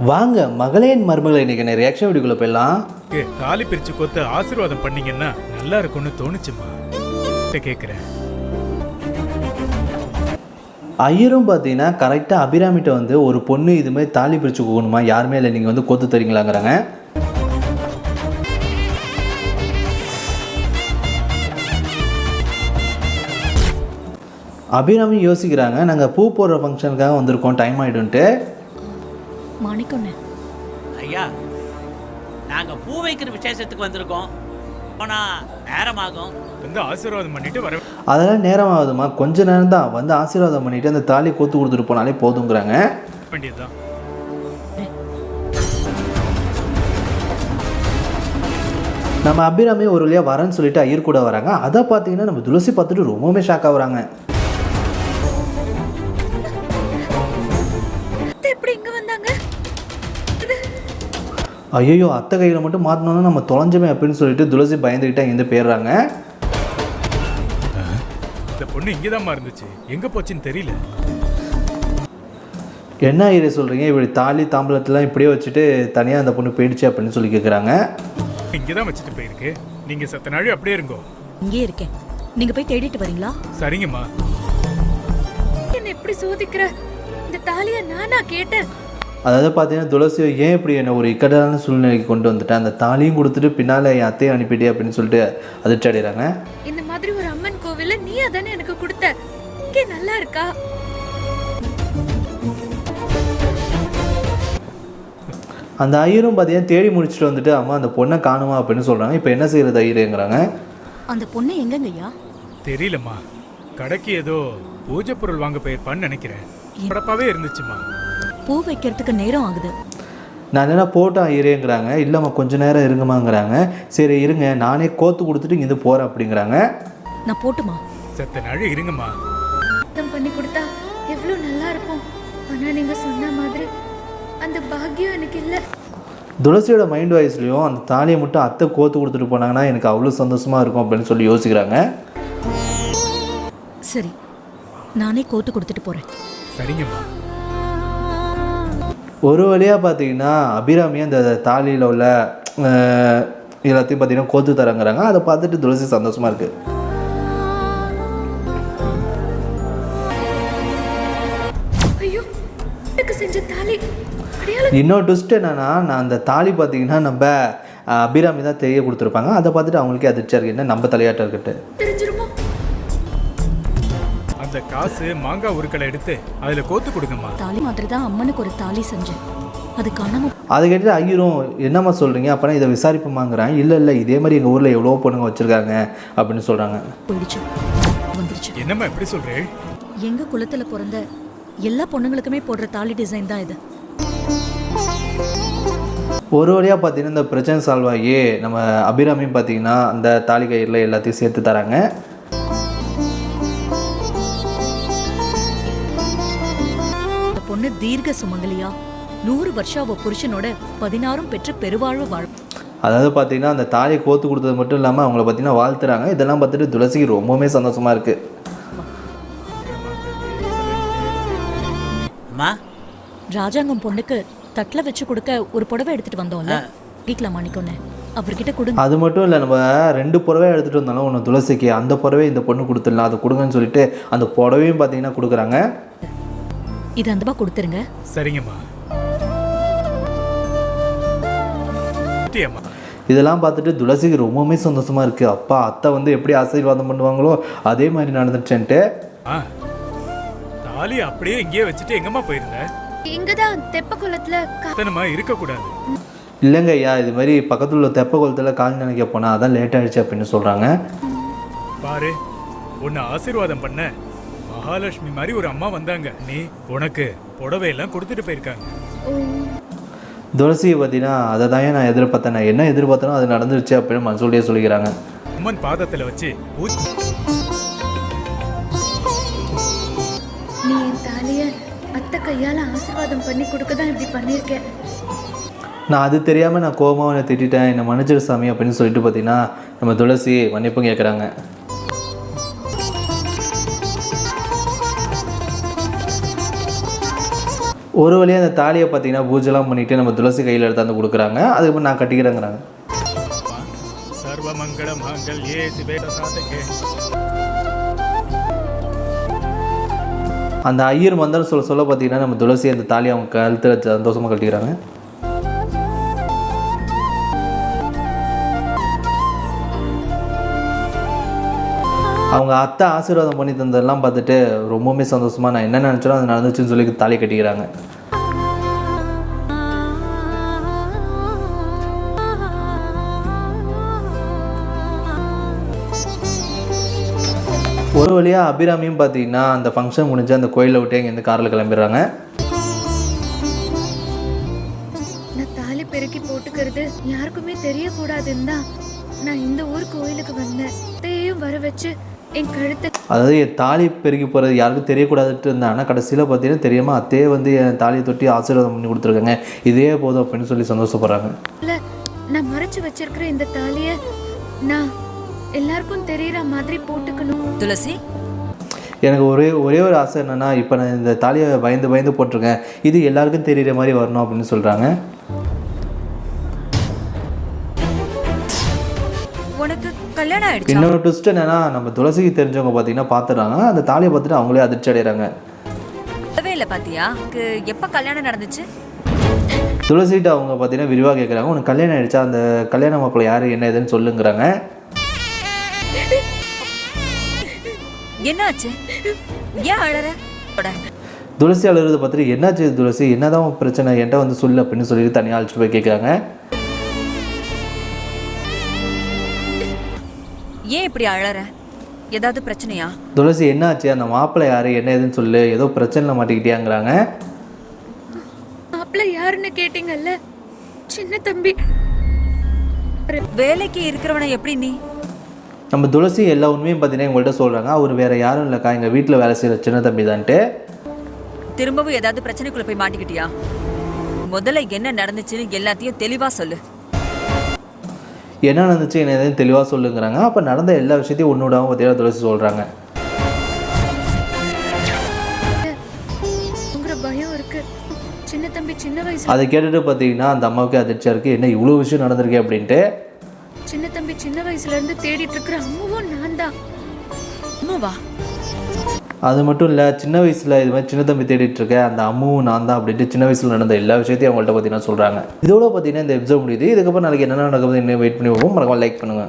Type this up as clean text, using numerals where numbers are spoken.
வாங்க மகளேன் மருமகளை இன்னைக்கு என்ன ரியாக்ஷன் வீடியோக்குள்ள போயிடலாம். தாலி பிரிச்சு கொத்து ஆசீர்வாதம் பண்ணீங்கன்னா நல்லா இருக்கும்னு தோணுச்சுமா. கேட்குறேன். ஐயரும் பார்த்தீங்கன்னா கரெக்டாக அபிராமிட்ட வந்து ஒரு பொண்ணு இதுமாதிரி தாலி பிரித்து போகணுமா, யாருமே இல்லை, நீங்கள் வந்து கொத்து தரீங்களாங்கிறாங்க. அபிராமி யோசிக்கிறாங்க, நாங்கள் பூ போடுற ஃபங்க்ஷனுக்காக வந்திருக்கோம், டைம் ஆகிடும்ட்டு. மாணிக்கொண்ணே ஐயா, நாங்க பூ வைக்கிற விசேஷத்துக்கு வந்திருக்கோம். ஆனா நேரமாகும். வந்து ஆசீர்வாதம் பண்ணிட்டு வர அதெல்லாம் நேரம் ஆகுதுமா, கொஞ்ச நேரம் தான், வந்து ஆசீர்வாதம் பண்ணிட்டு அந்த தாலி கோத்து கொடுத்துட்டு போனாலே போதுங்கிறாங்க. வேண்டியதுதான். நம்ம அபிராமி ஒரு வழியாக வரேன்னு சொல்லிட்டு ஐயர் கூட வராங்க. அதை பார்த்தீங்கன்னா நம்ம துளசி பார்த்துட்டு ரொம்பவுமே ஷாக் ஆகுறாங்க. ஐயோ, அத்தை கையில் மட்டும் மாட்டினோன்னா நம்ம தொலைஞ்சமே அப்படின்னு சொல்லிட்டு துளசி பயந்துக்கிட்டே இங்கேருந்து போயிடுறாங்க. இந்த பொண்ணு இங்கே தான் இருந்துச்சு, எங்கே போச்சுன்னு தெரியல. என்ன ஐயரே சொல்கிறீங்க, இப்படி தாலி தாம்பலத்தெல்லாம் இப்படியே வச்சுட்டு தனியாக அந்த பொண்ணு போயிடுச்சு அப்படின்னு சொல்லி கேட்குறாங்க. இங்கே தான் வச்சுட்டு போயிருக்கு, நீங்கள் சத்த நாள் அப்படியே இருங்கோ. இங்கே இருக்கேன், நீங்கள் போய் தேடிட்டு வரீங்களா? சரிங்கம்மா. என்ன எப்படி சோதிக்கிற? இந்த தாலியை நானா கேட்டேன். அதாவது பார்த்தீங்கன்னா துளசி ஏன் இப்படி என்ன ஒரு இக்கட்டான சூழ்நிலைக்கு கொண்டு வந்துட்டேன், அந்த தாலியும் கொடுத்துட்டு பின்னால் என் அத்தையை அனுப்பிட்டே அப்படின்னு சொல்லிட்டு அதிர்ச்சி அடைகிறாங்க. இந்த மாதிரி ஒரு அம்மன் கோவில நீ அதானே எனக்கு கொடுத்த, இங்கே நல்லா இருக்கா? அந்த ஐயரும் பார்த்தீங்கன்னா தேடி முடிச்சுட்டு வந்துட்டு அம்மா அந்த பொண்ணை காணுமா அப்படின்னு சொல்கிறாங்க. இப்போ என்ன செய்கிறது ஐயருங்கிறாங்க. அந்த பொண்ணு எங்கங்கய்யா? தெரியலம்மா, கடைக்கு ஏதோ பூஜை பொருள் வாங்க போயிருப்பான்னு நினைக்கிறேன். படப்பாவே இருந்துச்சுமா. பூ வைக்கிறதுக்கு நேரம் ஆகுது. நான் என்ன போட்டேன் ஐயரேங்கிறாங்க. இல்லைம்மா கொஞ்சம் நேரம் இருங்கம்மாங்கிறாங்க. சரி இருங்க, நானே கோத்து கொடுத்துட்டு இங்கேருந்து போகிறேன் அப்படிங்கிறாங்க. நான் போட்டுமா? சத்த நாள் இருங்கம்மா. பண்ணி கொடுத்தா எவ்வளவு நல்லா இருக்கும். ஆனா நீங்க சொன்ன மாதிரி அந்த பாக்கியம் எனக்கு இல்ல. துளசியோட மைண்ட் வாய்ஸ்லையும் அந்த தாலியை மட்டும் அத்தை கோத்து கொடுத்துட்டு போனாங்கன்னா எனக்கு அவ்வளோ சந்தோஷமாக இருக்கும் அப்படின்னு சொல்லி யோசிக்கிறாங்க. சரி, நானே கோத்து கொடுத்துட்டு போகிறேன். சரிங்கம்மா. ஒரு வழியாக பார்த்தீங்கன்னா அபிராமியை அந்த தாலியில் உள்ள எல்லாத்தையும் பார்த்தீங்கன்னா கோத்து தரங்கிறாங்க. அதை பார்த்துட்டு துளசி சந்தோஷமாக இருக்குது. ஐயோ, எனக்கு செஞ்ச தாலி. இன்னொரு ட்விஸ்ட் என்னன்னா, நான் அந்த தாலி பார்த்தீங்கன்னா நம்ம அபிராமி தான் தெரிய கொடுத்துருப்பாங்க. அதை பார்த்துட்டு அவங்களுக்கே அதிர்ச்சியாக இருக்குது, என்ன நம்ம தலையாட்டம் இருக்கட்டு. தெரிஞ்சிருமோ? அந்த காசு மாங்காய் உருக்களை எடுத்து அதில் கோத்து கொடுங்கம்மா. தாலி மாதிரி தான் அம்மனுக்கு ஒரு தாலி செஞ்சேன், அது காணாம. அதை கேட்டு ஐயரும் என்னம்மா சொல்கிறீங்க, அப்போனா இதை விசாரிப்புமாங்கிறான். இல்லை எதே மாதிரி எங்கள் ஊரில் எவ்வளோ பொண்ணுங்க வச்சுருக்காங்க அப்படின்னு சொல்கிறாங்க. போயிடுச்சு, வந்துருச்சு. என்னம்மா எப்படி சொல்கிறேன்? எங்க குலத்துல பிறந்த எல்லா பொண்ணுங்களுக்குமே போடுற தாலி டிசைன் தான் இது. ஒரு வழியாக பார்த்தீங்கன்னா இந்த பிரச்சனை சால்வ் ஆகி நம்ம அபிராமியும் பார்த்தீங்கன்னா அந்த தாலி கயிறில் எல்லாத்தையும் சேர்த்து தராங்க. பொண்ணு தீர்க்க சுமங்கலியா 100 வருஷம் அவ புருஷனோட 16 பெற்று பெருவாழ்வு வாழும். அதாவது பார்த்தீங்கன்னா அந்த தாலியை கோத்து கொடுத்தது மட்டும் இல்லாமல் அவங்கள பார்த்தீங்கன்னா வாழ்த்துறாங்க. இதெல்லாம் பார்த்துட்டு துளசிக்கு ரொம்பவுமே சந்தோஷமாக இருக்குது. அம்மா, ராஜாங்கம் பொண்ணுக்கு தட்டில் வச்சு கொடுக்க ஒரு புடவை எடுத்துட்டு வந்தோம்ல, வீட்டில் மாணிக்கொண்ணே அவர்கிட்ட கொடுங்க. அது மட்டும் இல்லை, நம்ம 2 புடவை எடுத்துகிட்டு வந்தாலும் ஒன்று துளசிக்கு, அந்த புடவை இந்த பொண்ணு கொடுத்துடலாம், அதை கொடுங்கன்னு சொல்லிட்டு அந்த புடவையும் பார்த்தீங்கன்னா கொடுக்குறாங்க. இது அந்தபா கொடுத்துருங்க. சரிங்கம்மா. இதெல்லாம் பார்த்துட்டு துளசிக்கு ரொம்பவுமே சந்தோஷமாக இருக்குது. அப்பா அத்தை வந்து எப்படி ஆசீர்வாதம் பண்ணுவாங்களோ அதே மாதிரி நடந்துச்சுன்ட்டு. தாலி அப்படியே இங்கேயே வச்சுட்டு எங்கம்மா போயிருந்த? இங்கதான் தெப்ப குளத்துல கத்தனமா இருக்கக்கூடாது. இல்லைங்க ஐயா, இது மாதிரி பக்கத்தில் உள்ள தெப்ப குளத்தில் கால் நினைக்க போனால் அதான் லேட் ஆகிடுச்சு அப்படின்னு சொல்கிறாங்க. பாரு, உன்னை ஆசீர்வாதம் பண்ண மகாலட்சுமி மாதிரி ஒரு அம்மா வந்தாங்க. நீ உனக்கு புடவையெல்லாம் கொடுத்துட்டு போயிருக்காங்க. துளசியை பார்த்தீங்கன்னா அதை தான் நான் எதிர்பார்த்தேன், நான் என்ன எதிர்பார்த்தனோ அது நடந்துருச்சு அப்படின்னு மனசுலேயே சொல்லிக்கிறாங்க. அம்மன் பாதத்தில் வச்சு நீ என் தாலிய அத்தை கையால ஆசீர்வாதம் பண்ணி கொடுக்க தான் இப்படி பண்ணியிருக்கேன். நான் அது தெரியாமல் நான் கோபமாக என்னை திட்டேன், என்னை மன்னிச்சிரு சாமி அப்படின்னு சொல்லிட்டு பார்த்தீங்கன்னா நம்ம துளசி மன்னிப்பும் கேட்குறாங்க. ஒரு வழியாக அந்த தாலியை பார்த்தீங்கன்னா பூஜைலாம் பண்ணிவிட்டு நம்ம துளசி கையில் எடுத்தாந்து கொடுக்குறாங்க. அதுக்கப்புறம் நான் கட்டிக்கிறேங்கிறாங்க. சர்வமங்கள மாங்கல்யே சிவே சாதகே. அந்த ஐயர் மந்திரம் சொல்ல பார்த்தீங்கன்னா நம்ம துளசி அந்த தாலியை அவங்க கழுத்தில் சந்தோஷமாக கட்டிக்கிறாங்க. அவங்க அத்தை ஆசீர்வாதம் பண்ணி தந்ததெல்லாம் பார்த்துட்டு ரொம்பவுமே சந்தோஷமாக நான் என்ன நினச்சாலும் அது நடந்துச்சுன்னு சொல்லி தாலி கட்டிக்கிறாங்க. ஒரு வழியாக அபிராமியும் பார்த்தீங்கன்னா அந்த ஃபங்க்ஷன் முடிஞ்சு அந்த கோயிலை விட்டு இங்கேருந்து காரில் கிளம்பிடுறாங்க. நான் தாலி பெருக்கி போட்டுக்கிறது யாருக்குமே தெரியக்கூடாதுன்னு தான் நான் இந்த ஊர் கோயிலுக்கு வந்தேன். அத்தையும் வர வச்சு என் கழுத்தை, அதாவது என் தாலி பெருக்கி போகிறது யாருக்கும் தெரியக்கூடாதுட்டு இருந்தேன். ஆனால் கடைசியில் பார்த்தீங்கன்னா தெரியாமல் அத்தையே வந்து என் தாலியை தொட்டி ஆசீர்வாதம் பண்ணி கொடுத்துருக்காங்க. இதே போதும் அப்படின்னு சொல்லி சந்தோஷப்படுறாங்க. நான் மறைச்சு வச்சிருக்கிற இந்த தாலியை நான் எல்லாருக்கும் தெரியற மாதிரி போட்டுக்கணும். துளசி, எனக்கு ஒரே ஒரு ஆசை என்னென்னா, இப்போ நான் இந்த தாலியை பயந்து போட்டிருக்கேன், இது எல்லாருக்கும் தெரிகிற மாதிரி வரணும் அப்படின்னு சொல்கிறாங்க. உனக்கு கல்யாணம் ஆயிடுச்சு? இன்னொரு ட்விஸ்ட் என்னன்னா, நம்ம துளசிக்கு தெரிஞ்சவங்க பார்த்தீங்கன்னா பார்த்துட்டாங்க. அந்த தாலியை பார்த்துட்டு அவங்களே அதிர்ச்சி அடைகிறாங்க. இல்ல பாத்தியா, எப்ப கல்யாணம் நடந்துச்சு? துளசிகிட்ட அவங்க பார்த்தீங்கன்னா விரிவாக கேட்குறாங்க. உனக்கு கல்யாணம் ஆயிடுச்சா, அந்த கல்யாண மாப்பிள்ளை யார் என்ன ஏதுன்னு சொல்லுங்கிறாங்க. என்னாச்சு? ஏன் அழற? துளசி அழுகிறத பார்த்துட்டு என்னாச்சு துளசி, என்னதான் பிரச்சனை என்கிட்ட வந்து சொல்லு அப்படின்னு சொல்லிட்டு தனியாக அழைச்சிட்டு போய் கேட்குறாங்க. ஏன் இப்படி அழற? ஏதாவது பிரச்சனையா? துளசி என்னாச்சு, அந்த மாப்பிள்ளை யார் என்ன ஏதுன்னு சொல்லு, ஏதோ பிரச்சனையில் மாட்டிக்கிட்டியாங்கிறாங்க. மாப்பிள்ளை யாருன்னு கேட்டீங்கல்ல, சின்ன தம்பி. வேலைக்கு இருக்கிறவனை எப்படி நீ? நம்ம துளசி எல்லா உண்மையும் பார்த்தீங்கன்னா எங்கள்கிட்ட சொல்கிறாங்க. அவர் வேறு யாரும் இல்லைக்கா, எங்கள் வீட்டில் வேலை செய்கிற சின்ன தம்பி தான்ட்டு. திரும்பவும் ஏதாவது பிரச்சனைக்குள்ள போய் மாட்டிக்கிட்டியா? முதல்ல என்ன நடந்துச்சுன்னு எல்லாத்தையும் தெளிவாக சொல்லு. என்ன நடந்துச்சு என்ன எதுவும் தெளிவாக சொல்லுங்கிறாங்க. அப்போ நடந்த எல்லா விஷயத்தையும் ஒன்றுடாமல் பார்த்தீங்கன்னா துளசி சொல்கிறாங்க. உங்கிற பயம் இருக்கு. சின்ன தம்பி சின்ன வயசுல, அதை கேட்டுட்டு பார்த்தீங்கன்னா அந்த அம்மாவுக்கு அதிர்ச்சியாக இருக்குது. என்ன இவ்வளோ விஷயம் நடந்திருக்கே அப்படின்ட்டு. சின்ன தம்பி சின்ன வயசுல இருந்து தேடிட்டு இருக்கிற அம்மாவும் நான் தான். அம்மாவா? அது மட்டும் இல்லை, சின்ன வயசில் இது மாதிரி சின்ன தம்பி தேடிட்டு இருக்கேன், அந்த அம்மாவும் நான் தான் அப்படின்ட்டு சின்ன வயசில் நடந்த எல்லா விஷயத்தையும் அவங்கள்ட்ட பார்த்தீங்கன்னா சொல்கிறாங்க. இதோட பார்த்தீங்கன்னா இந்த எபிசோட் முடியுது. இதுக்கப்புறம் நாளைக்கு என்ன நடக்குது இன்னும் வெயிட் பண்ணி வைப்போம். மறக்காம லைக் பண்ணுங்கள்.